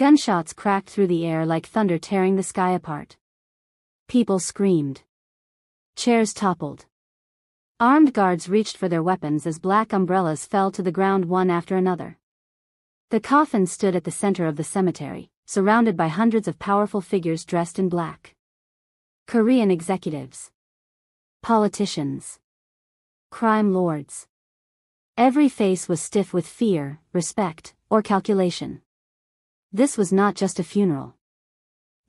Gunshots cracked through the air like thunder tearing the sky apart. People screamed. Chairs toppled. Armed guards reached for their weapons as black umbrellas fell to the ground one after another. The coffin stood at the center of the cemetery, surrounded by hundreds of powerful figures dressed in black. Korean executives. Politicians. Crime lords. Every face was stiff with fear, respect, or calculation. This was not just a funeral.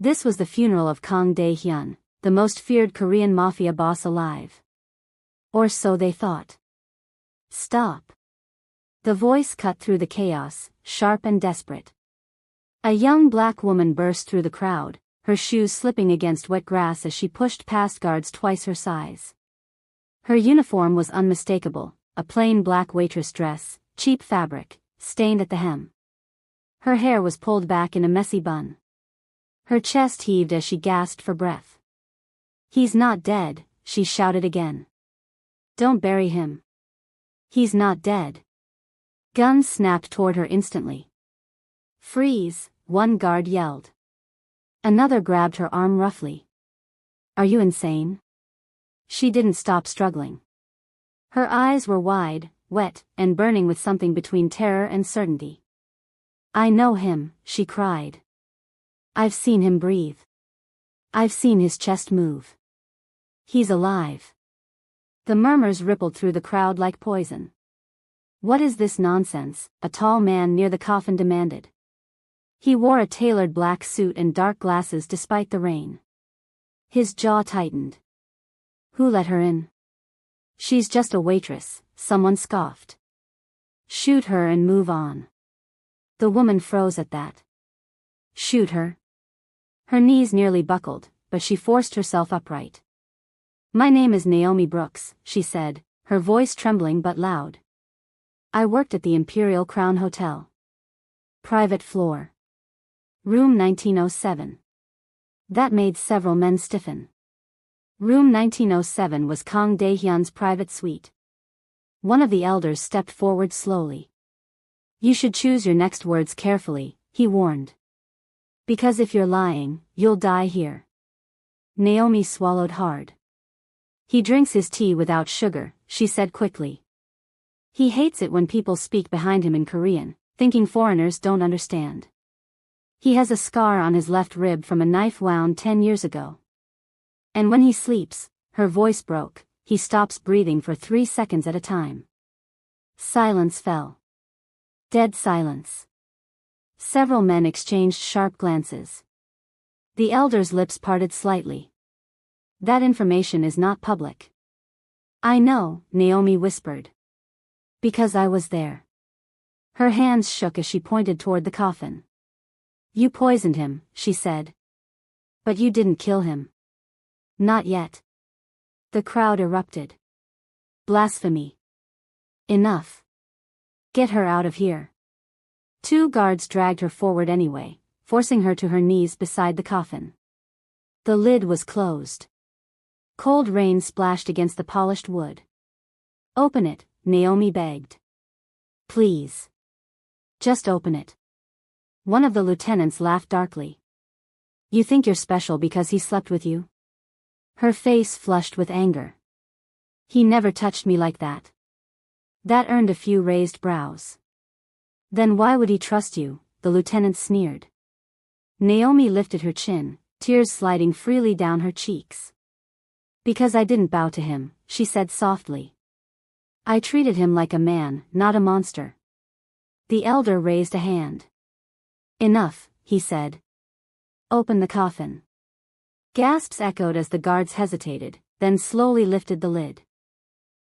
This was the funeral of Kang Dae-Hyun, the most feared Korean mafia boss alive. Or so they thought. Stop. The voice cut through the chaos, sharp and desperate. A young black woman burst through the crowd, her shoes slipping against wet grass as she pushed past guards twice her size. Her uniform was unmistakable, a plain black waitress dress, cheap fabric, stained at the hem. Her hair was pulled back in a messy bun. Her chest heaved as she gasped for breath. "He's not dead," she shouted again. "Don't bury him. He's not dead." Guns snapped toward her instantly. "Freeze," one guard yelled. Another grabbed her arm roughly. "Are you insane?" She didn't stop struggling. Her eyes were wide, wet, and burning with something between terror and certainty. "I know him," she cried. "I've seen him breathe. I've seen his chest move. He's alive." The murmurs rippled through the crowd like poison. "What is this nonsense?" a tall man near the coffin demanded. He wore a tailored black suit and dark glasses despite the rain. His jaw tightened. "Who let her in?" "She's just a waitress," someone scoffed. "Shoot her and move on." The woman froze at that. Shoot her? Her knees nearly buckled, but she forced herself upright. "My name is Naomi Brooks," she said, her voice trembling but loud. "I worked at the Imperial Crown Hotel. Private floor. Room 1907. That made several men stiffen. Room 1907 was Kang Dae-Hyun's private suite. One of the elders stepped forward slowly. "You should choose your next words carefully," he warned. "Because if you're lying, you'll die here." Naomi swallowed hard. "He drinks his tea without sugar," she said quickly. "He hates it when people speak behind him in Korean, thinking foreigners don't understand. He has a scar on his left rib from a knife wound 10 years ago. And when he sleeps," her voice broke, "he stops breathing for 3 seconds at a time." Silence fell. Dead silence. Several men exchanged sharp glances. The elder's lips parted slightly. "That information is not public." "I know," Naomi whispered. "Because I was there." Her hands shook as she pointed toward the coffin. "You poisoned him," she said. "But you didn't kill him." "Not yet." The crowd erupted. "Blasphemy. Enough. Get her out of here." 2 guards dragged her forward anyway, forcing her to her knees beside the coffin. The lid was closed. Cold rain splashed against the polished wood. "Open it," Naomi begged. "Please. Just open it." One of the lieutenants laughed darkly. "You think you're special because he slept with you?" Her face flushed with anger. "He never touched me like that." That earned a few raised brows. "Then why would he trust you?" the lieutenant sneered. Naomi lifted her chin, tears sliding freely down her cheeks. "Because I didn't bow to him," she said softly. "I treated him like a man, not a monster." The elder raised a hand. "Enough," he said. "Open the coffin." Gasps echoed as the guards hesitated, then slowly lifted the lid.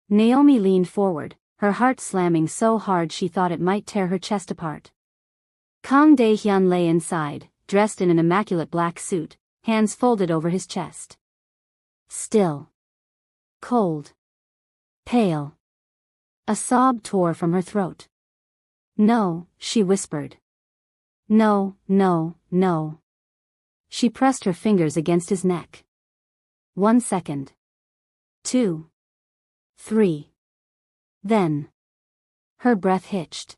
Naomi leaned forward, her heart slamming so hard she thought it might tear her chest apart. Kang Dae-Hyun lay inside, dressed in an immaculate black suit, hands folded over his chest. Still. Cold. Pale. A sob tore from her throat. "No," she whispered. "No, no, no." She pressed her fingers against his neck. 1 second. 2. 3. Then. Her breath hitched.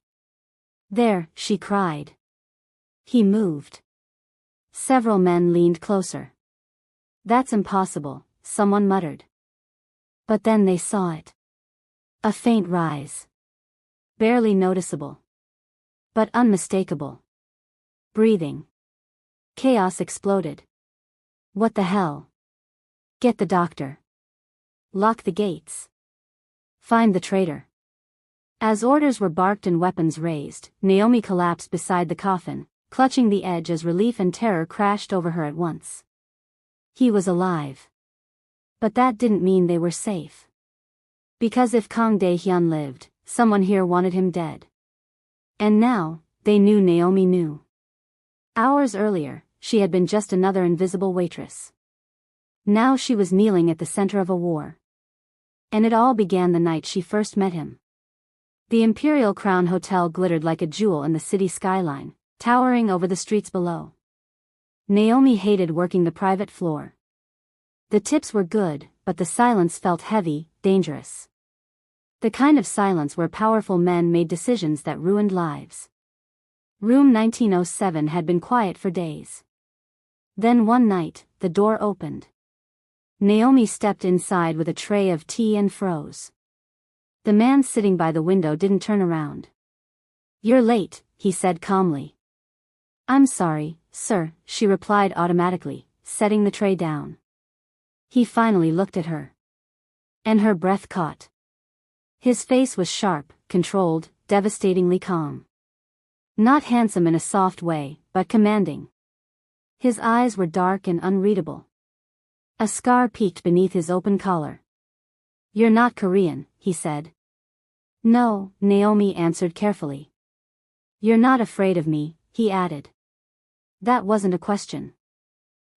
"There," she cried. He moved. Several men leaned closer. That's impossible, someone muttered. But then they saw it. A faint rise. Barely noticeable. But unmistakable. Breathing. Chaos exploded. What the hell? Get the doctor. Lock the gates. Find the traitor. As orders were barked and weapons raised, Naomi collapsed beside the coffin, clutching the edge as relief and terror crashed over her at once. He was alive. But that didn't mean they were safe. Because if Kang Dae-Hyun lived, someone here wanted him dead. And now, they knew Naomi knew. Hours earlier, she had been just another invisible waitress. Now she was kneeling at the center of a war. And it all began the night she first met him. The Imperial Crown Hotel glittered like a jewel in the city skyline, towering over the streets below. Naomi hated working the private floor. The tips were good, but the silence felt heavy, dangerous. The kind of silence where powerful men made decisions that ruined lives. Room 1907 had been quiet for days. Then one night, the door opened. Naomi stepped inside with a tray of tea and froze. The man sitting by the window didn't turn around. "You're late," he said calmly. "I'm sorry, sir," she replied automatically, setting the tray down. He finally looked at her. And her breath caught. His face was sharp, controlled, devastatingly calm. Not handsome in a soft way, but commanding. His eyes were dark and unreadable. A scar peeked beneath his open collar. "You're not Korean," he said. "No," Naomi answered carefully. "You're not afraid of me," he added. That wasn't a question.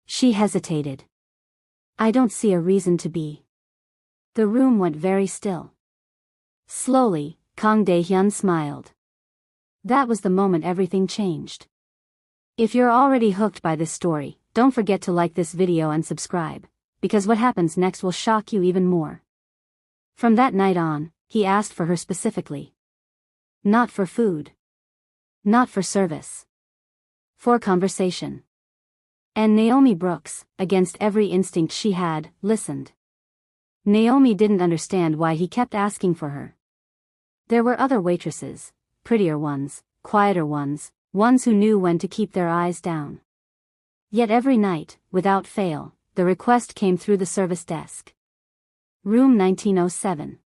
She hesitated. "I don't see a reason to be." The room went very still. Slowly, Kang Dae-Hyun smiled. That was the moment everything changed. If you're already hooked by this story, don't forget to like this video and subscribe, because what happens next will shock you even more. From that night on, he asked for her specifically. Not for food. Not for service. For conversation. And Naomi Brooks, against every instinct she had, listened. Naomi didn't understand why he kept asking for her. There were other waitresses, prettier ones, quieter ones, ones who knew when to keep their eyes down. Yet every night, without fail, the request came through the service desk. Room 1907.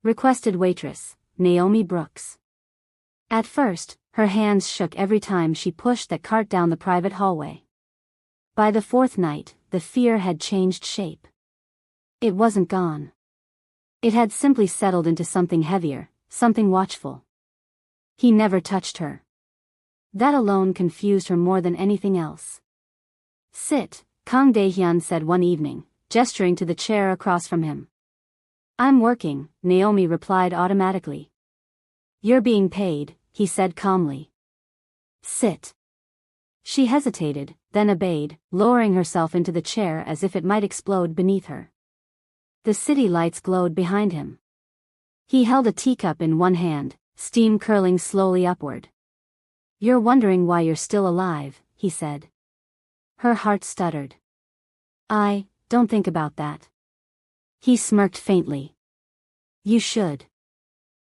Requested waitress, Naomi Brooks. At first, her hands shook every time she pushed that cart down the private hallway. By the fourth night, the fear had changed shape. It wasn't gone. It had simply settled into something heavier, something watchful. He never touched her. That alone confused her more than anything else. "Sit," Kang Dae-Hyun said one evening, gesturing to the chair across from him. "I'm working," Naomi replied automatically. "You're being paid," he said calmly. "Sit." She hesitated, then obeyed, lowering herself into the chair as if it might explode beneath her. The city lights glowed behind him. He held a teacup in one hand, steam curling slowly upward. "You're wondering why you're still alive," he said. Her heart stuttered. "I don't think about that." He smirked faintly. "You should."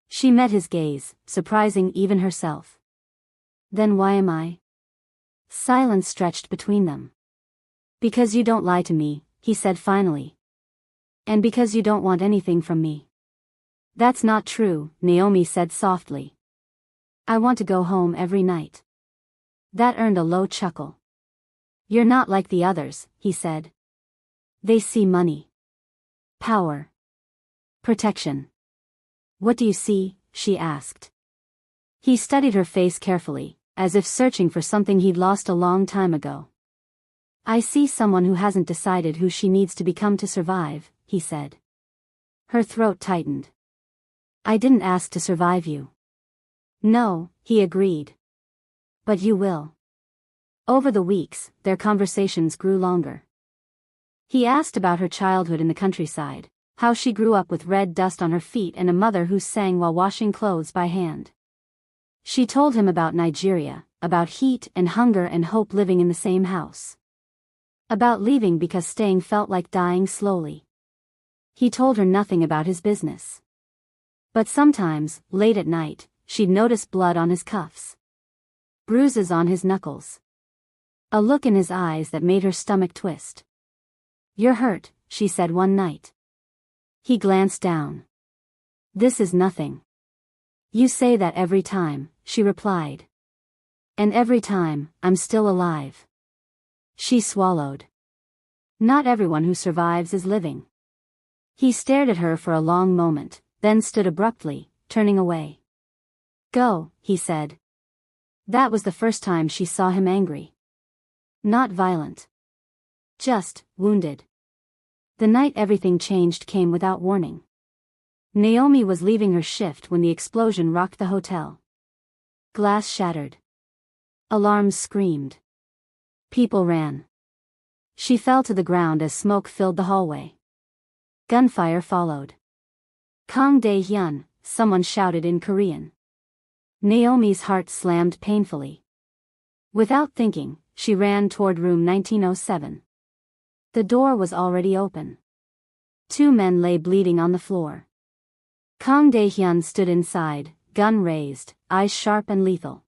She met his gaze, surprising even herself. "Then why am I?" Silence stretched between them. "Because you don't lie to me," he said finally. "And because you don't want anything from me." "That's not true," Naomi said softly. "I want to go home every night." That earned a low chuckle. "You're not like the others," he said. "They see money. Power. Protection." "What do you see?" she asked. He studied her face carefully, as if searching for something he'd lost a long time ago. "I see someone who hasn't decided who she needs to become to survive," he said. Her throat tightened. "I didn't ask to survive you." "No," he agreed. "But you will." Over the weeks, their conversations grew longer. He asked about her childhood in the countryside, how she grew up with red dust on her feet and a mother who sang while washing clothes by hand. She told him about Nigeria, about heat and hunger and hope living in the same house. About leaving because staying felt like dying slowly. He told her nothing about his business. But sometimes, late at night, she'd notice blood on his cuffs. Bruises on his knuckles. A look in his eyes that made her stomach twist. "You're hurt," she said one night. He glanced down. "This is nothing." "You say that every time," she replied. "And every time, I'm still alive." She swallowed. Not everyone who survives is living. He stared at her for a long moment, then stood abruptly, turning away. "Go," he said. That was the first time she saw him angry. Not violent. Just wounded. The night everything changed came without warning. Naomi was leaving her shift when the explosion rocked the hotel. Glass shattered. Alarms screamed. People ran. She fell to the ground as smoke filled the hallway. Gunfire followed. "Kang Dae-Hyun," someone shouted in Korean. Naomi's heart slammed painfully. Without thinking, she ran toward room 1907. The door was already open. 2 men lay bleeding on the floor. Kang Dae-Hyun stood inside, gun raised, eyes sharp and lethal.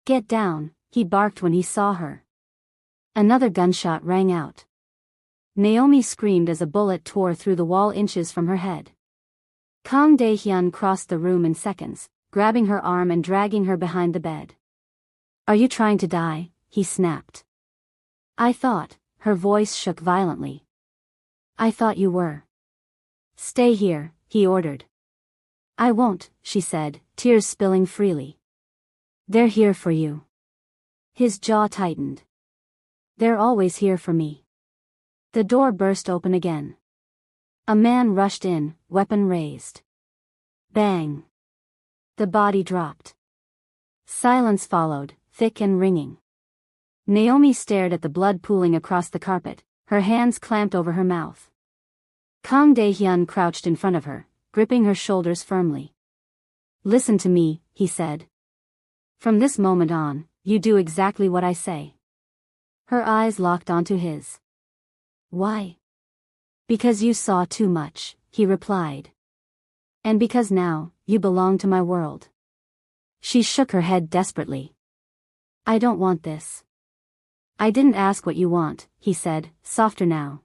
"Get down," he barked when he saw her. Another gunshot rang out. Naomi screamed as a bullet tore through the wall inches from her head. Kang Dae-Hyun crossed the room in seconds, grabbing her arm and dragging her behind the bed. "Are you trying to die?" he snapped. "I thought," her voice shook violently. "I thought you were." "Stay here," he ordered. "I won't," she said, tears spilling freely. "They're here for you." His jaw tightened. "They're always here for me." The door burst open again. A man rushed in, weapon raised. Bang. The body dropped. Silence followed, thick and ringing. Naomi stared at the blood pooling across the carpet, her hands clamped over her mouth. Kang Dae-Hyun crouched in front of her, gripping her shoulders firmly. "Listen to me," he said. "From this moment on, you do exactly what I say." Her eyes locked onto his. "Why?" "Because you saw too much," he replied. "And because now, you belong to my world." She shook her head desperately. "I don't want this." "I didn't ask what you want," he said, softer now.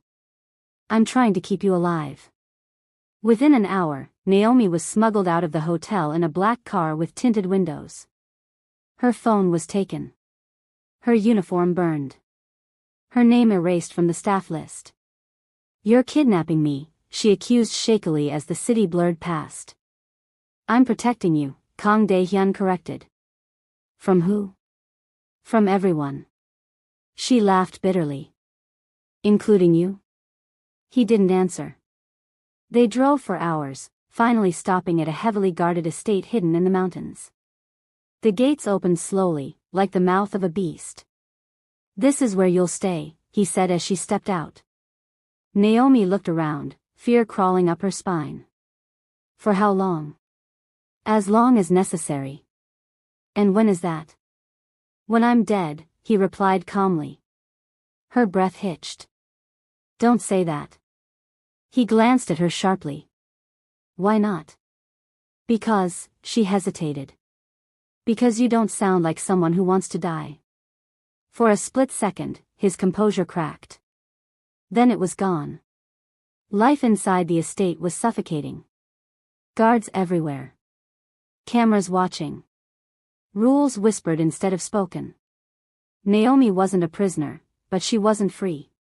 "I'm trying to keep you alive." Within an hour, Naomi was smuggled out of the hotel in a black car with tinted windows. Her phone was taken. Her uniform burned. Her name erased from the staff list. "You're kidnapping me," she accused shakily as the city blurred past. "I'm protecting you," Kang Dae-Hyun corrected. "From who?" "From everyone." She laughed bitterly. "Including you?" He didn't answer. They drove for hours, finally stopping at a heavily guarded estate hidden in the mountains. The gates opened slowly, like the mouth of a beast. "This is where you'll stay," he said as she stepped out. Naomi looked around, fear crawling up her spine. "For how long?" "As long as necessary." "And when is that?" "When I'm dead," he replied calmly. Her breath hitched. "Don't say that." He glanced at her sharply. "Why not?" "Because," she hesitated. "Because you don't sound like someone who wants to die." For a split second, his composure cracked. Then it was gone. Life inside the estate was suffocating. Guards everywhere. Cameras watching. Rules whispered instead of spoken. Naomi wasn't a prisoner, but she wasn't free.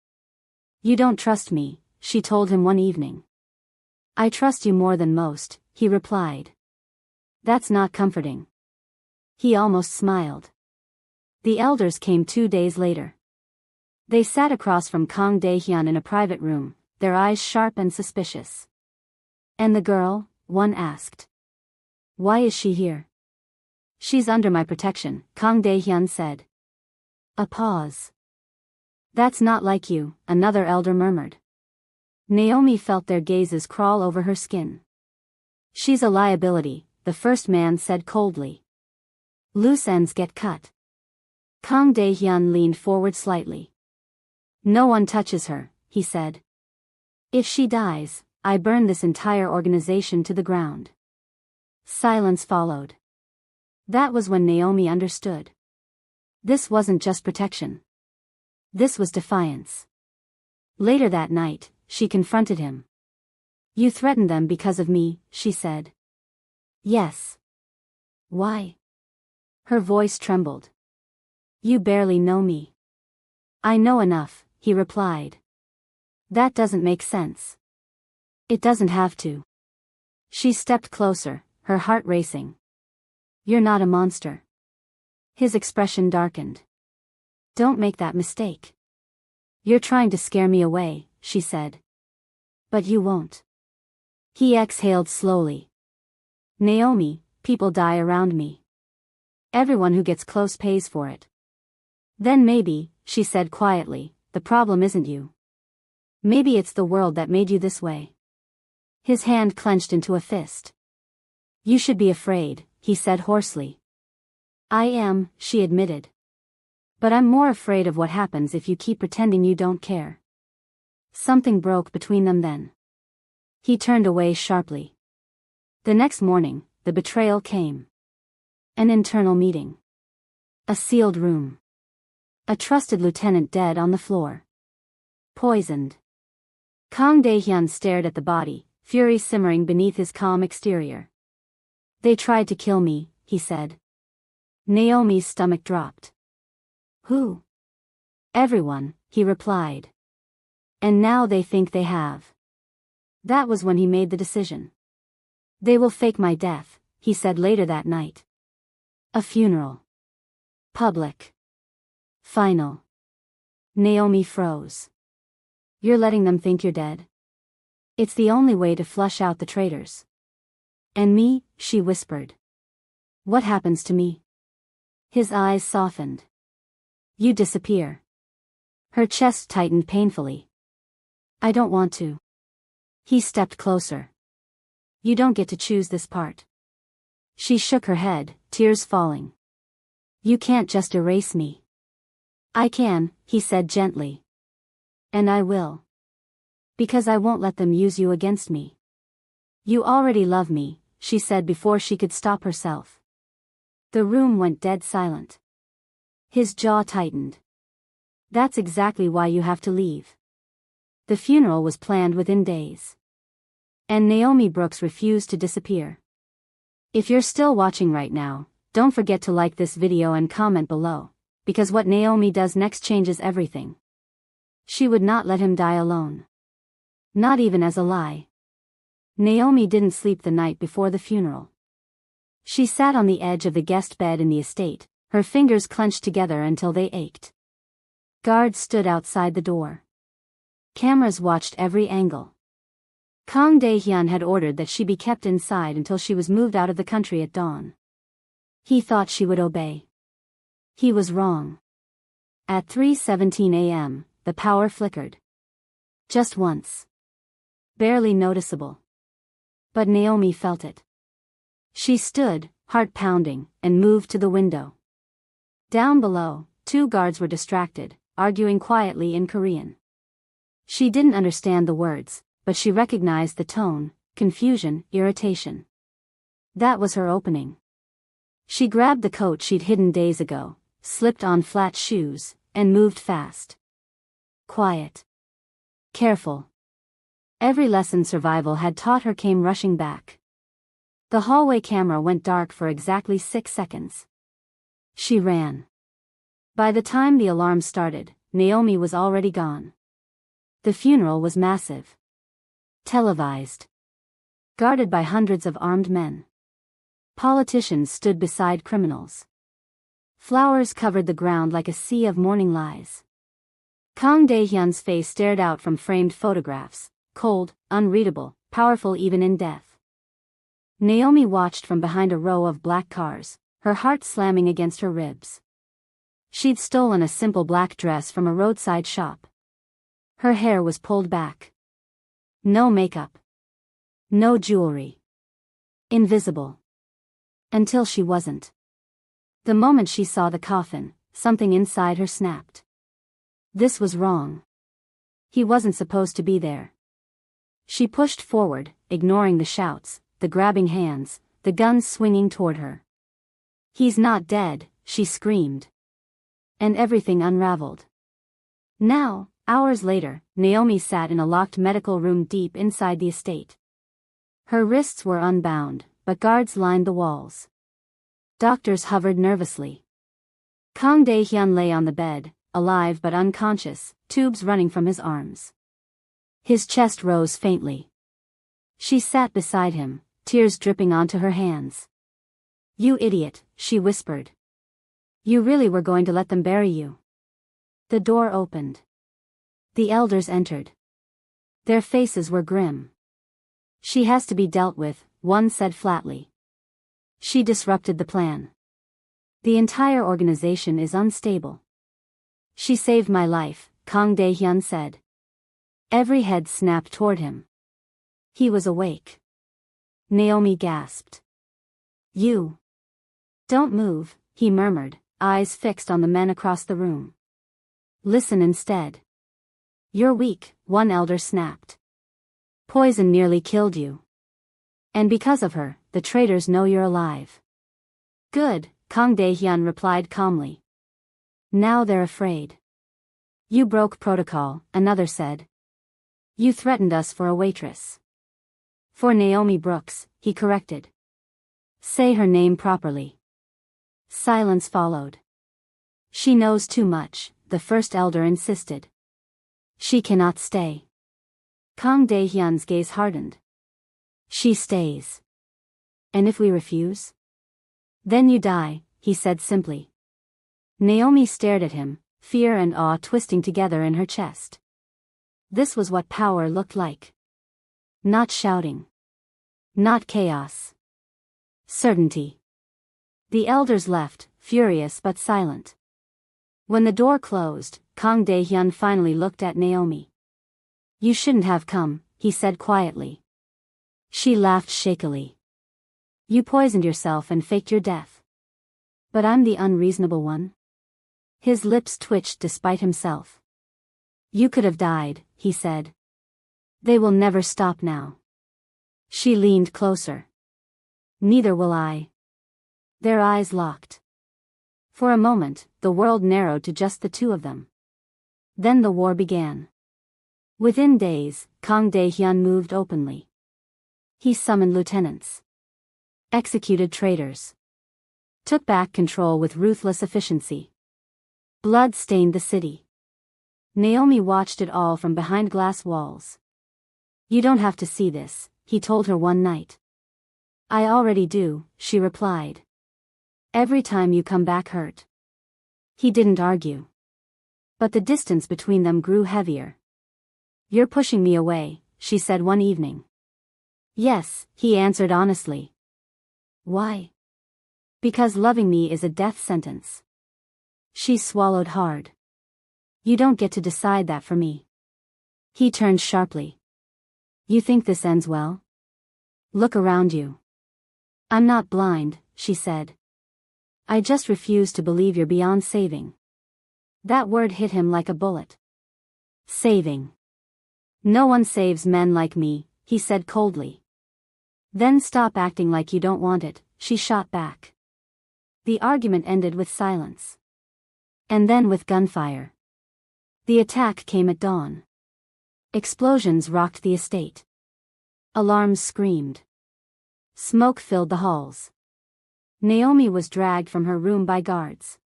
"You don't trust me," she told him one evening. "I trust you more than most," he replied. "That's not comforting." He almost smiled. The elders came 2 days later. They sat across from Kang Dae-Hyun in a private room, their eyes sharp and suspicious. "And the girl?" one asked. "Why is she here?" "She's under my protection," Kang Dae-Hyun said. A pause. "That's not like you," another elder murmured. Naomi felt their gazes crawl over her skin. "She's a liability," the first man said coldly. Loose ends get cut. Kang Dae-Hyun leaned forward slightly. No one touches her, he said. If she dies, I burn this entire organization to the ground. Silence followed. That was when Naomi understood. This wasn't just protection. This was defiance. Later that night, she confronted him. You threatened them because of me, she said. Yes. Why? Her voice trembled. You barely know me. I know enough, he replied. That doesn't make sense. It doesn't have to. She stepped closer, her heart racing. You're not a monster. His expression darkened. Don't make that mistake. You're trying to scare me away, she said. But you won't. He exhaled slowly. Naomi, people die around me. Everyone who gets close pays for it. Then maybe, she said quietly, the problem isn't you. Maybe it's the world that made you this way. His hand clenched into a fist. You should be afraid, he said hoarsely. I am, she admitted. But I'm more afraid of what happens if you keep pretending you don't care. Something broke between them then. He turned away sharply. The next morning, the betrayal came. An internal meeting. A sealed room. A trusted lieutenant dead on the floor. Poisoned. Kang Dae-Hyun stared at the body, fury simmering beneath his calm exterior. They tried to kill me, he said. Naomi's stomach dropped. Who? Everyone, he replied. And now they think they have. That was when he made the decision. They will fake my death, he said later that night. A funeral. Public. Final. Naomi froze. You're letting them think you're dead? It's the only way to flush out the traitors. And me, she whispered. What happens to me? His eyes softened. You disappear. Her chest tightened painfully. I don't want to. He stepped closer. You don't get to choose this part. She shook her head, tears falling. You can't just erase me. I can, he said gently. And I will. Because I won't let them use you against me. You already love me, she said before she could stop herself. The room went dead silent. His jaw tightened. That's exactly why you have to leave. The funeral was planned within days. And Naomi Brooks refused to disappear. If you're still watching right now, don't forget to like this video and comment below, because what Naomi does next changes everything. She would not let him die alone. Not even as a lie. Naomi didn't sleep the night before the funeral. She sat on the edge of the guest bed in the estate, her fingers clenched together until they ached. Guards stood outside the door. Cameras watched every angle. Kang Dae-Hyun had ordered that she be kept inside until she was moved out of the country at dawn. He thought she would obey. He was wrong. At 3:17 a.m., the power flickered. Just once. Barely noticeable. But Naomi felt it. She stood, heart pounding, and moved to the window. Down below, two guards were distracted, arguing quietly in Korean. She didn't understand the words, but she recognized the tone, confusion, irritation. That was her opening. She grabbed the coat she'd hidden days ago, slipped on flat shoes, and moved fast. Quiet. Careful. Every lesson survival had taught her came rushing back. The hallway camera went dark for exactly 6 seconds. She ran. By the time the alarm started, Naomi was already gone. The funeral was massive. Televised. Guarded by hundreds of armed men. Politicians stood beside criminals. Flowers covered the ground like a sea of mourning lies. Kang Dae-Hyun's face stared out from framed photographs, cold, unreadable, powerful even in death. Naomi watched from behind a row of black cars, her heart slamming against her ribs. She'd stolen a simple black dress from a roadside shop. Her hair was pulled back. No makeup. No jewelry. Invisible. Until she wasn't. The moment she saw the coffin, something inside her snapped. This was wrong. He wasn't supposed to be there. She pushed forward, ignoring the shouts, the grabbing hands, the guns swinging toward her. He's not dead, she screamed. And everything unraveled. Now, hours later, Naomi sat in a locked medical room deep inside the estate. Her wrists were unbound, but guards lined the walls. Doctors hovered nervously. Kang Dae-Hyun lay on the bed, alive but unconscious, tubes running from his arms. His chest rose faintly. She sat beside him, tears dripping onto her hands. "You idiot," she whispered. "You really were going to let them bury you." The door opened. The elders entered. Their faces were grim. "She has to be dealt with," one said flatly. "She disrupted the plan. The entire organization is unstable." "She saved my life," Kang Dae-Hyun said. Every head snapped toward him. He was awake. Naomi gasped. "You. Don't move," he murmured, eyes fixed on the men across the room. "Listen instead." "You're weak," one elder snapped. "Poison nearly killed you. And because of her, the traitors know you're alive." "Good," Kang Dae-Hyun replied calmly. "Now they're afraid." "You broke protocol," another said. "You threatened us for a waitress." "For Naomi Brooks," he corrected. "Say her name properly." Silence followed. "She knows too much," the first elder insisted. "She cannot stay." Kang Dae-Hyun's gaze hardened. "She stays. And if we refuse?" "Then you die," he said simply. Naomi stared at him, fear and awe twisting together in her chest. This was what power looked like. Not shouting. Not chaos. Certainty. The elders left, furious but silent. When the door closed, Kang Dae-Hyun finally looked at Naomi. "You shouldn't have come," he said quietly. She laughed shakily. "You poisoned yourself and faked your death. But I'm the unreasonable one." His lips twitched despite himself. "You could have died," he said. "They will never stop now." She leaned closer. "Neither will I." Their eyes locked. For a moment, the world narrowed to just the two of them. Then the war began. Within days, Kang Dae-Hyun moved openly. He summoned lieutenants. Executed traitors. Took back control with ruthless efficiency. Blood stained the city. Naomi watched it all from behind glass walls. "You don't have to see this," he told her one night. "I already do," she replied. "Every time you come back hurt." He didn't argue. But the distance between them grew heavier. "You're pushing me away," she said one evening. "Yes," he answered honestly. "Why?" "Because loving me is a death sentence." She swallowed hard. "You don't get to decide that for me." He turned sharply. "You think this ends well? Look around you." "I'm not blind," she said. "I just refuse to believe you're beyond saving." That word hit him like a bullet. Saving. "No one saves men like me," he said coldly. "Then stop acting like you don't want it," she shot back. The argument ended with silence. And then with gunfire. The attack came at dawn. Explosions rocked the estate. Alarms screamed. Smoke filled the halls. Naomi was dragged from her room by guards.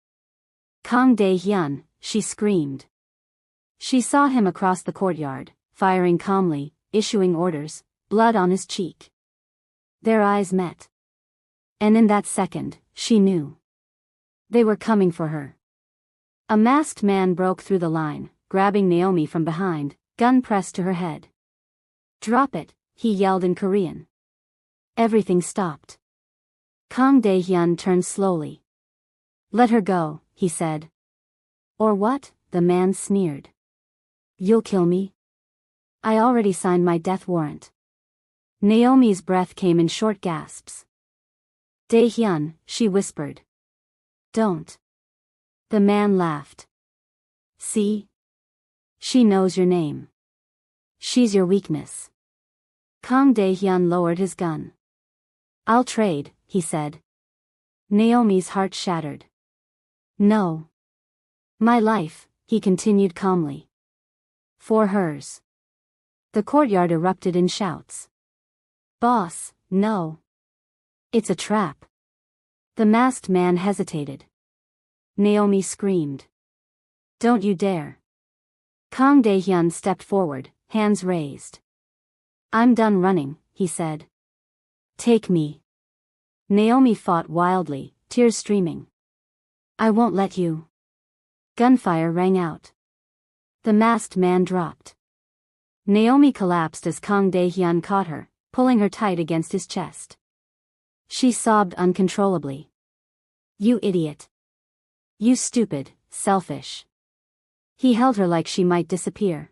"Kang Dae-Hyun," she screamed. She saw him across the courtyard, firing calmly, issuing orders, blood on his cheek. Their eyes met. And in that second, she knew. They were coming for her. A masked man broke through the line, grabbing Naomi from behind, gun pressed to her head. "Drop it," he yelled in Korean. Everything stopped. Kang Dae-Hyun turned slowly. "Let her go," he said. "Or what?" the man sneered. "You'll kill me?" "I already signed my death warrant." Naomi's breath came in short gasps. "Dae-Hyun," she whispered. Don't. The man laughed. See? She knows your name. She's your weakness. Kang Dae-Hyun lowered his gun. I'll trade, he said. Naomi's heart shattered. No. My life, he continued calmly. For hers. The courtyard erupted in shouts. Boss, no. It's a trap. The masked man hesitated. Naomi screamed. Don't you dare. Kang Dae-Hyun stepped forward, hands raised. I'm done running, he said. Take me. Naomi fought wildly, tears streaming. I won't let you. Gunfire rang out. The masked man dropped. Naomi collapsed as Kang Dae-Hyun caught her, pulling her tight against his chest. She sobbed uncontrollably. You idiot. You stupid, selfish. He held her like she might disappear.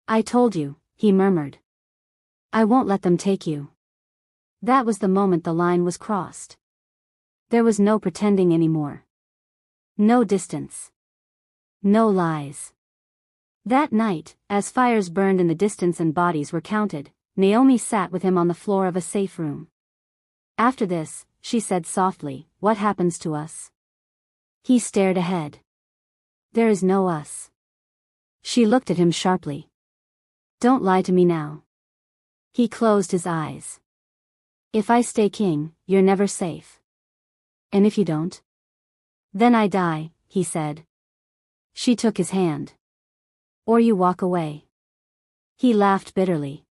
I told you, he murmured. I won't let them take you. That was the moment the line was crossed. There was no pretending anymore. No distance. No lies. That night, as fires burned in the distance and bodies were counted, Naomi sat with him on the floor of a safe room. After this, she said softly, what happens to us? He stared ahead. There is no us. She looked at him sharply. Don't lie to me now. He closed his eyes. If I stay king, you're never safe. And if you don't? Then I die, he said. She took his hand. Or you walk away. He laughed bitterly.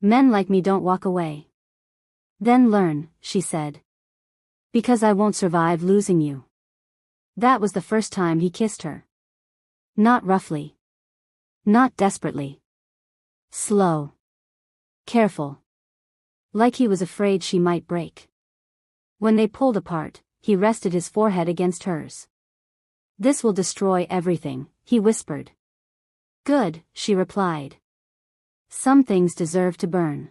Men like me don't walk away. Then learn, she said. Because I won't survive losing you. That was the first time he kissed her. Not roughly. Not desperately. Slow. Careful. Like he was afraid she might break. When they pulled apart, he rested his forehead against hers. This will destroy everything, he whispered. Good, she replied. Some things deserve to burn.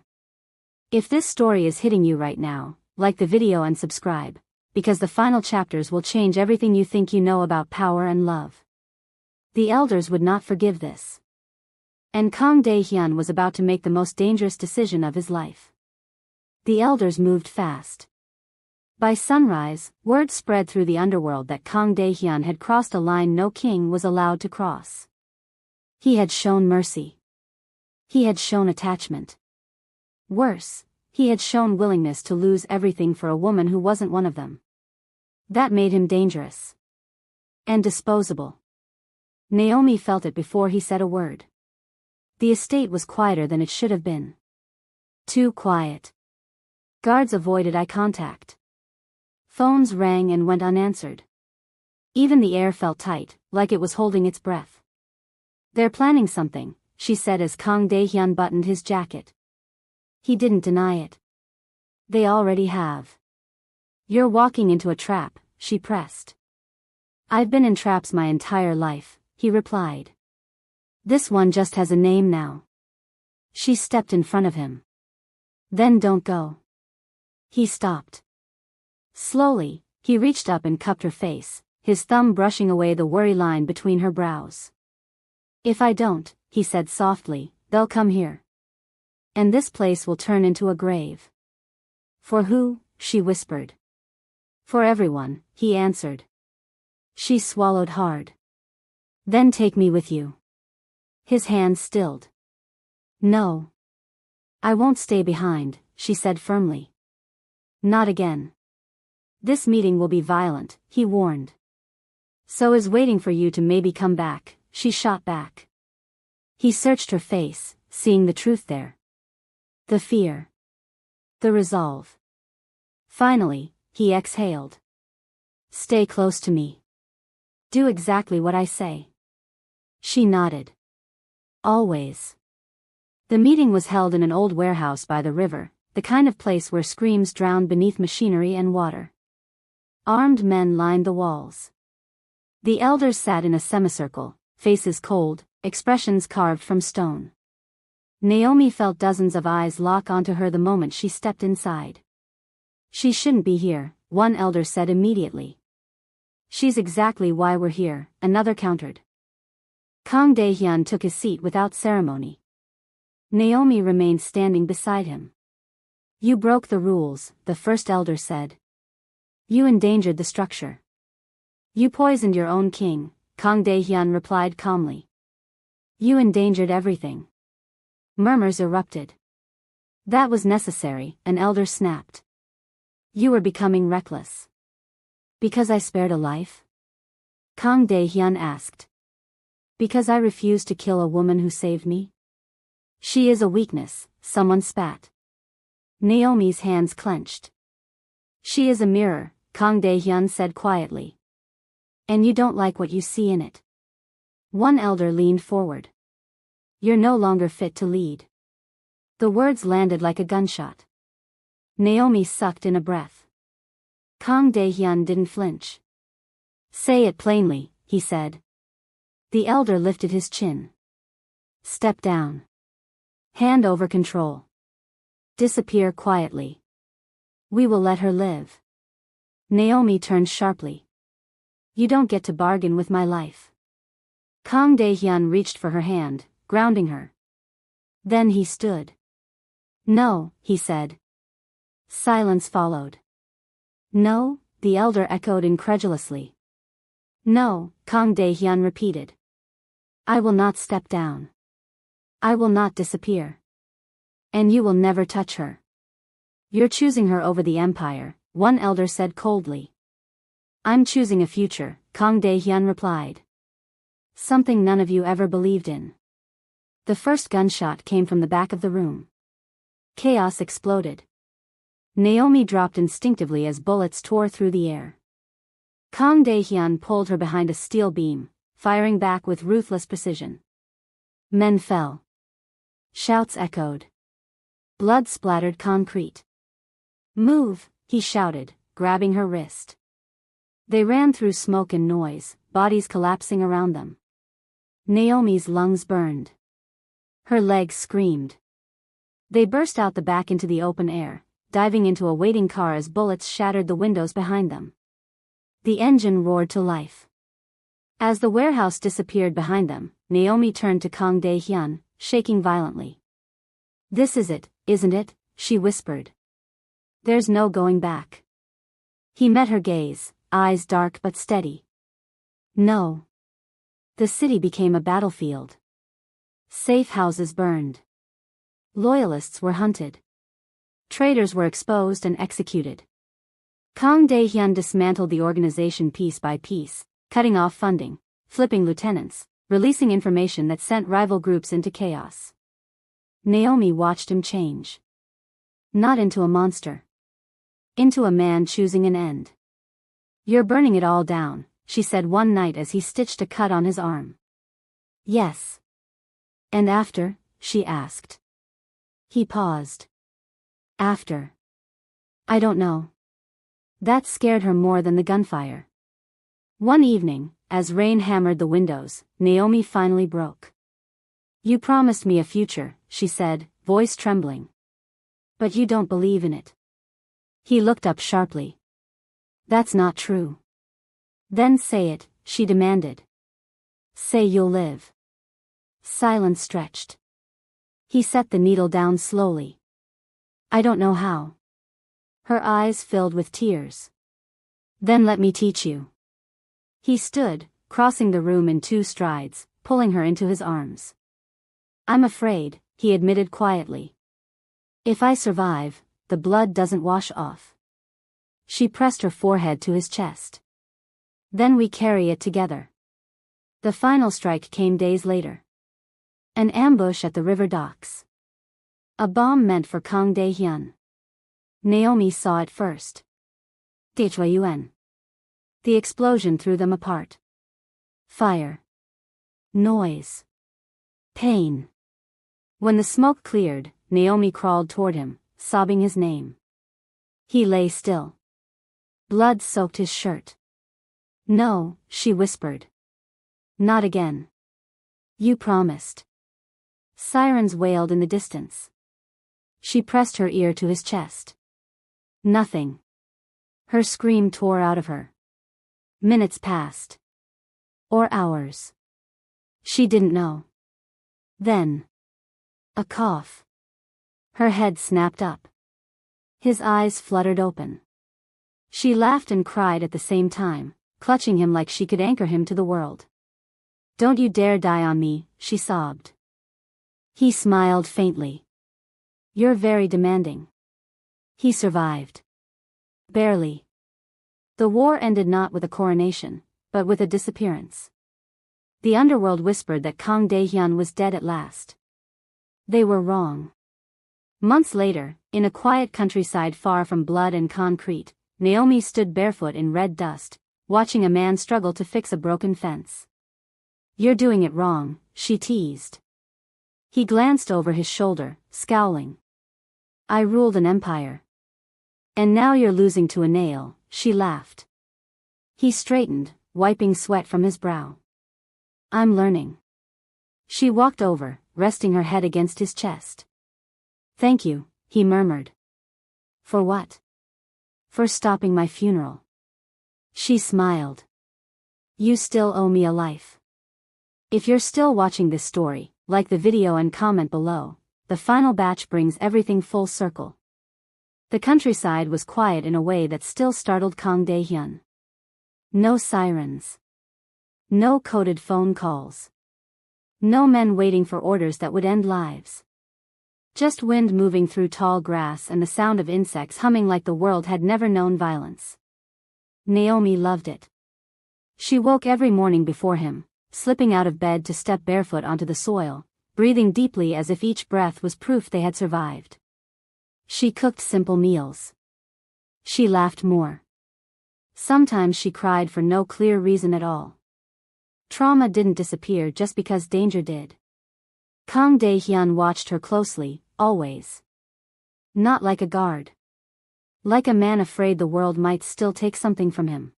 If this story is hitting you right now, like the video and subscribe, because the final chapters will change everything you think you know about power and love. The elders would not forgive this. And Kang Dae-Hyun was about to make the most dangerous decision of his life. The elders moved fast. By sunrise, word spread through the underworld that Kang Dae-Hyun had crossed a line no king was allowed to cross. He had shown mercy. He had shown attachment. Worse, he had shown willingness to lose everything for a woman who wasn't one of them. That made him dangerous. And disposable. Naomi felt it before he said a word. The estate was quieter than it should have been. Too quiet. Guards avoided eye contact. Phones rang and went unanswered. Even the air felt tight, like it was holding its breath. They're planning something, she said as Kang Dae-Hyun buttoned his jacket. He didn't deny it. They already have. You're walking into a trap, she pressed. I've been in traps my entire life, he replied. This one just has a name now. She stepped in front of him. Then don't go. He stopped. Slowly, he reached up and cupped her face, his thumb brushing away the worry line between her brows. If I don't, he said softly, they'll come here. And this place will turn into a grave. For who? She whispered. For everyone, he answered. She swallowed hard. Then take me with you. His hands stilled. No. I won't stay behind, she said firmly. Not again. This meeting will be violent, he warned. So is waiting for you to maybe come back, she shot back. He searched her face, seeing the truth there. The fear. The resolve. Finally, he exhaled. Stay close to me. Do exactly what I say. She nodded. Always. The meeting was held in an old warehouse by the river, the kind of place where screams drowned beneath machinery and water. Armed men lined the walls. The elders sat in a semicircle, faces cold, expressions carved from stone. Naomi felt dozens of eyes lock onto her the moment she stepped inside. She shouldn't be here, one elder said immediately. She's exactly why we're here, another countered. Kang Dae-Hyun took his seat without ceremony. Naomi remained standing beside him. You broke the rules, the first elder said. You endangered the structure. You poisoned your own king, Kang Dae-Hyun replied calmly. You endangered everything. Murmurs erupted. That was necessary, an elder snapped. You were becoming reckless. Because I spared a life? Kang Dae-Hyun asked. Because I refused to kill a woman who saved me? She is a weakness, someone spat. Naomi's hands clenched. She is a mirror, Kang Dae-Hyun said quietly. And you don't like what you see in it. One elder leaned forward. You're no longer fit to lead. The words landed like a gunshot. Naomi sucked in a breath. Kang Dae-Hyun didn't flinch. Say it plainly, he said. The elder lifted his chin. Step down. Hand over control. Disappear quietly. We will let her live. Naomi turned sharply. You don't get to bargain with my life. Kang Dae-Hyun reached for her hand, grounding her. Then he stood. No, he said. Silence followed. No, the elder echoed incredulously. No, Kang Dae-Hyun repeated. I will not step down. I will not disappear. And you will never touch her. You're choosing her over the empire, one elder said coldly. I'm choosing a future, Kang Dae-Hyun replied. Something none of you ever believed in. The first gunshot came from the back of the room. Chaos exploded. Naomi dropped instinctively as bullets tore through the air. Kang Dae-Hyun pulled her behind a steel beam, firing back with ruthless precision. Men fell. Shouts echoed. Blood splattered concrete. Move, he shouted, grabbing her wrist. They ran through smoke and noise, bodies collapsing around them. Naomi's lungs burned. Her legs screamed. They burst out the back into the open air, diving into a waiting car as bullets shattered the windows behind them. The engine roared to life. As the warehouse disappeared behind them, Naomi turned to Kang Dae-Hyun, shaking violently. This is it, isn't it? She whispered. There's no going back. He met her gaze, eyes dark but steady. No. The city became a battlefield. Safe houses burned. Loyalists were hunted. Traitors were exposed and executed. Kang Dae-Hyun dismantled the organization piece by piece, cutting off funding, flipping lieutenants, releasing information that sent rival groups into chaos. Naomi watched him change. Not into a monster. Into a man choosing an end. You're burning it all down, she said one night as he stitched a cut on his arm. Yes. And after? She asked. He paused. After. I don't know. That scared her more than the gunfire. One evening, as rain hammered the windows, Naomi finally broke. You promised me a future, she said, voice trembling. But you don't believe in it. He looked up sharply. That's not true. Then say it, she demanded. Say you'll live. Silence stretched. He set the needle down slowly. I don't know how. Her eyes filled with tears. Then let me teach you. He stood, crossing the room in 2 strides, pulling her into his arms. I'm afraid, he admitted quietly. If I survive, the blood doesn't wash off. She pressed her forehead to his chest. Then we carry it together. The final strike came days later. An ambush at the river docks. A bomb meant for Kang Dae-Hyun. Naomi saw it first. Dae-Hyun. The explosion threw them apart. Fire. Noise. Pain. When the smoke cleared, Naomi crawled toward him, sobbing his name. He lay still. Blood soaked his shirt. No, she whispered. Not again. You promised. Sirens wailed in the distance. She pressed her ear to his chest. Nothing. Her scream tore out of her. Minutes passed. Or hours. She didn't know. Then. A cough. Her head snapped up. His eyes fluttered open. She laughed and cried at the same time, clutching him like she could anchor him to the world. "Don't you dare die on me," she sobbed. He smiled faintly. "You're very demanding." He survived. Barely. The war ended not with a coronation, but with a disappearance. The underworld whispered that Kang Dae-Hyun was dead at last. They were wrong. Months later, in a quiet countryside far from blood and concrete, Naomi stood barefoot in red dust, watching a man struggle to fix a broken fence. "You're doing it wrong," she teased. He glanced over his shoulder, scowling. "I ruled an empire. And now you're losing to a nail," she laughed. He straightened, wiping sweat from his brow. "I'm learning." She walked over, resting her head against his chest. "Thank you," he murmured. "For what?" "For stopping my funeral." She smiled. "You still owe me a life." If you're still watching this story, like the video and comment below. The final batch brings everything full circle. The countryside was quiet in a way that still startled Kang Dae-Hyun. No sirens. No coded phone calls. No men waiting for orders that would end lives. Just wind moving through tall grass and the sound of insects humming like the world had never known violence. Naomi loved it. She woke every morning before him, slipping out of bed to step barefoot onto the soil, breathing deeply as if each breath was proof they had survived. She cooked simple meals. She laughed more. Sometimes she cried for no clear reason at all. Trauma didn't disappear just because danger did. Kang Dae-Hyun watched her closely, always. Not like a guard. Like a man afraid the world might still take something from him.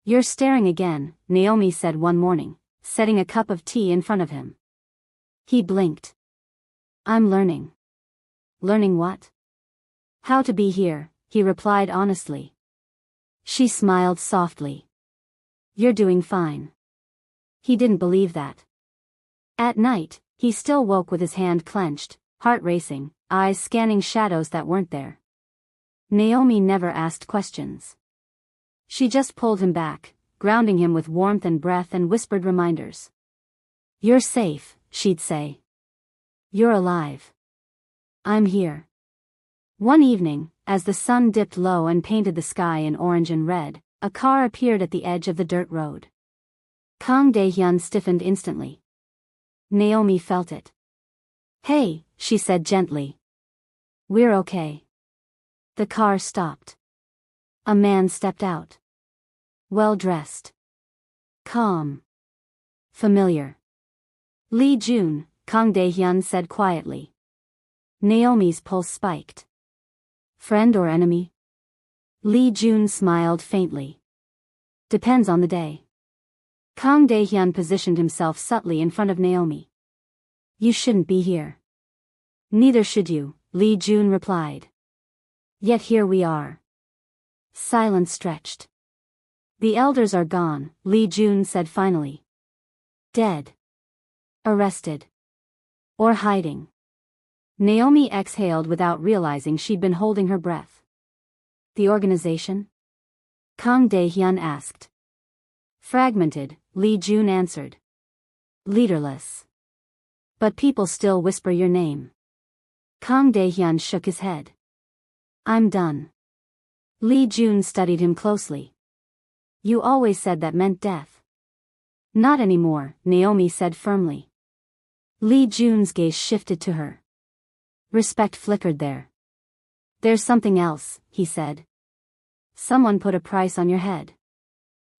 "You're staring again," Naomi said one morning, setting a cup of tea in front of him. He blinked. "I'm learning." "Learning what?" "How to be here," he replied honestly. She smiled softly. "You're doing fine." He didn't believe that. At night, he still woke with his hand clenched, heart racing, eyes scanning shadows that weren't there. Naomi never asked questions. She just pulled him back, grounding him with warmth and breath and whispered reminders. "You're safe," she'd say. "You're alive. I'm here." One evening, as the sun dipped low and painted the sky in orange and red, a car appeared at the edge of the dirt road. Kang Dae-Hyun stiffened instantly. Naomi felt it. "Hey," she said gently. "We're okay." The car stopped. A man stepped out. Well-dressed. Calm. Familiar. "Lee Jun," Kang Dae-Hyun said quietly. Naomi's pulse spiked. "Friend or enemy?" Lee Jun smiled faintly. "Depends on the day." Kang Dae-Hyun positioned himself subtly in front of Naomi. "You shouldn't be here." "Neither should you," Lee Jun replied. "Yet here we are." Silence stretched. "The elders are gone," Lee Jun said finally. "Dead. Arrested. Or hiding." Naomi exhaled without realizing she'd been holding her breath. "The organization?" Kang Dae-Hyun asked. "Fragmented," Lee Jun answered. "Leaderless. But people still whisper your name." Kang Dae-Hyun shook his head. "I'm done." Lee Jun studied him closely. "You always said that meant death." "Not anymore," Naomi said firmly. Lee Jun's gaze shifted to her. Respect flickered there. "There's something else," he said. "Someone put a price on your head.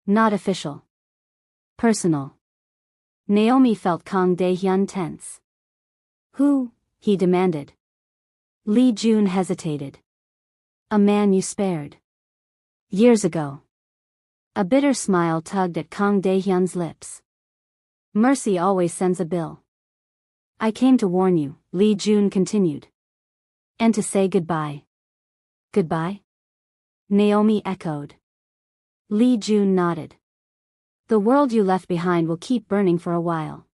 Not official. Personal." Naomi felt Kang Dae-Hyun tense. "Who?" he demanded. Lee Jun hesitated. "A man you spared. Years ago." A bitter smile tugged at Kang Dae-Hyun's lips. "Mercy always sends a bill." "I came to warn you," Lee Jun continued. "And to say goodbye." "Goodbye?" Naomi echoed. Lee Jun nodded. The world you left behind will keep burning for a while.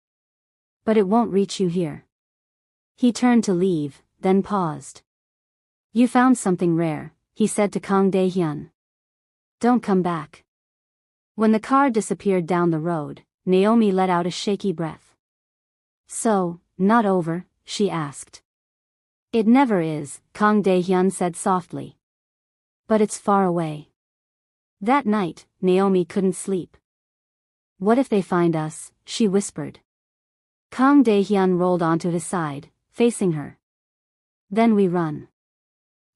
But it won't reach you here. He turned to leave, then paused. You found something rare, he said to Kang Dae-Hyun. Don't come back. When the car disappeared down the road, Naomi let out a shaky breath. So, not over? She asked. It never is, Kang Dae-Hyun said softly. But it's far away. That night, Naomi couldn't sleep. What if they find us? She whispered. Kang Dae-Hyun rolled onto his side, facing her. Then we run.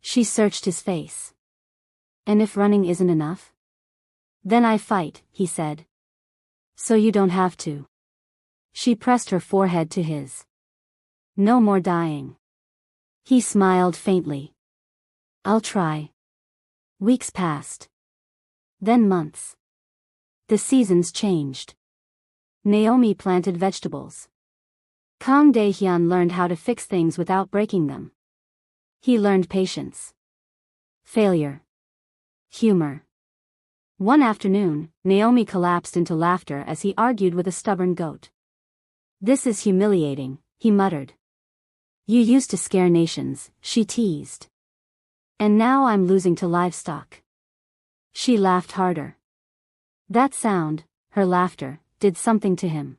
She searched his face. And if running isn't enough? Then I fight, he said. So you don't have to. She pressed her forehead to his. No more dying. He smiled faintly. I'll try. Weeks passed. Then months. The seasons changed. Naomi planted vegetables. Kang Dae-Hyun learned how to fix things without breaking them. He learned patience. Failure. Humor. One afternoon, Naomi collapsed into laughter as he argued with a stubborn goat. This is humiliating, he muttered. You used to scare nations, she teased. And now I'm losing to livestock. She laughed harder. That sound, her laughter, did something to him.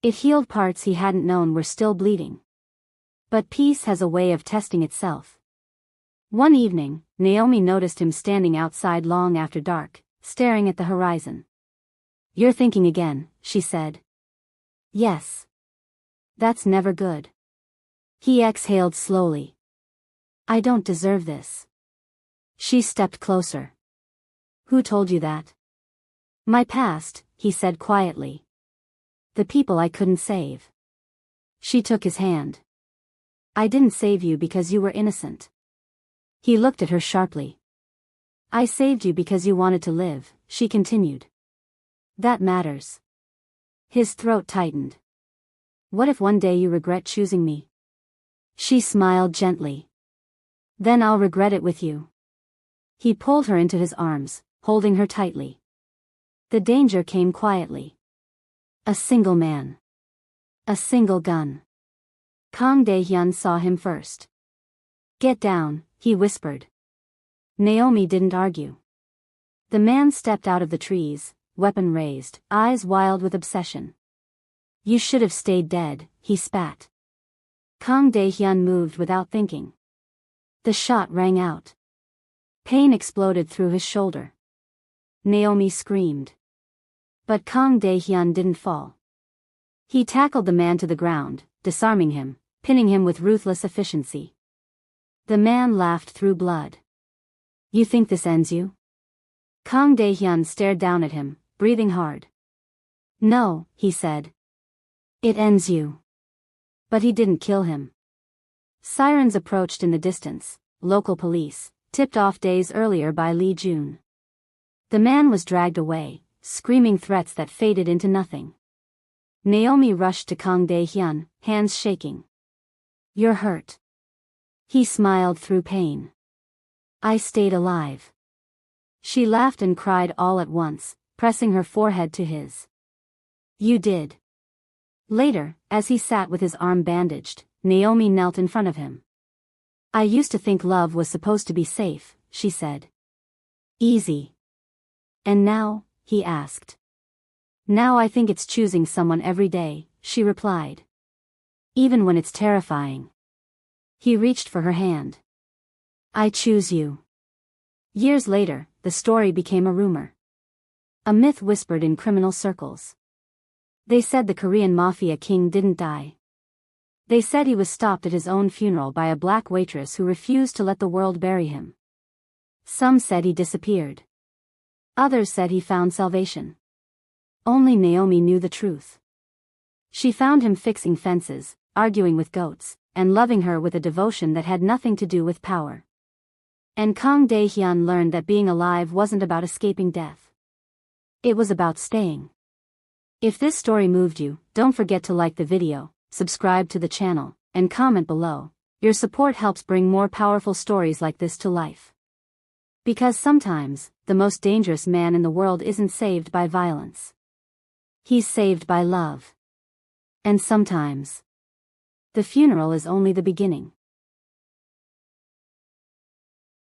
It healed parts he hadn't known were still bleeding. But peace has a way of testing itself. One evening, Naomi noticed him standing outside long after dark, staring at the horizon. You're thinking again, she said. Yes. That's never good. He exhaled slowly. I don't deserve this. She stepped closer. Who told you that? My past, he said quietly. The people I couldn't save. She took his hand. I didn't save you because you were innocent. He looked at her sharply. I saved you because you wanted to live, she continued. That matters. His throat tightened. What if one day you regret choosing me? She smiled gently. Then I'll regret it with you. He pulled her into his arms, holding her tightly. The danger came quietly. A single man. A single gun. Kang Dae-Hyun saw him first. Get down, he whispered. Naomi didn't argue. The man stepped out of the trees, weapon raised, eyes wild with obsession. You should have stayed dead, he spat. Kang Dae-Hyun moved without thinking. The shot rang out. Pain exploded through his shoulder. Naomi screamed. But Kang Dae-Hyun didn't fall. He tackled the man to the ground, disarming him, pinning him with ruthless efficiency. The man laughed through blood. You think this ends you? Kang Dae-Hyun stared down at him, breathing hard. No, he said. It ends you. But he didn't kill him. Sirens approached in the distance, local police, tipped off days earlier by Lee Jun. The man was dragged away, screaming threats that faded into nothing. Naomi rushed to Kang Dae-Hyun, hands shaking. You're hurt. He smiled through pain. I stayed alive. She laughed and cried all at once, pressing her forehead to his. You did. Later, as he sat with his arm bandaged, Naomi knelt in front of him. I used to think love was supposed to be safe, she said. Easy. And now, he asked. Now I think it's choosing someone every day, she replied. Even when it's terrifying. He reached for her hand. I choose you. Years later, the story became a rumor. A myth whispered in criminal circles. They said the Korean mafia king didn't die. They said he was stopped at his own funeral by a black waitress who refused to let the world bury him. Some said he disappeared. Others said he found salvation. Only Naomi knew the truth. She found him fixing fences, arguing with goats, and loving her with a devotion that had nothing to do with power. And Kang Dae-Hyun learned that being alive wasn't about escaping death. It was about staying. If this story moved you, don't forget to like the video, subscribe to the channel, and comment below. Your support helps bring more powerful stories like this to life. Because sometimes, the most dangerous man in the world isn't saved by violence. He's saved by love. And sometimes, the funeral is only the beginning.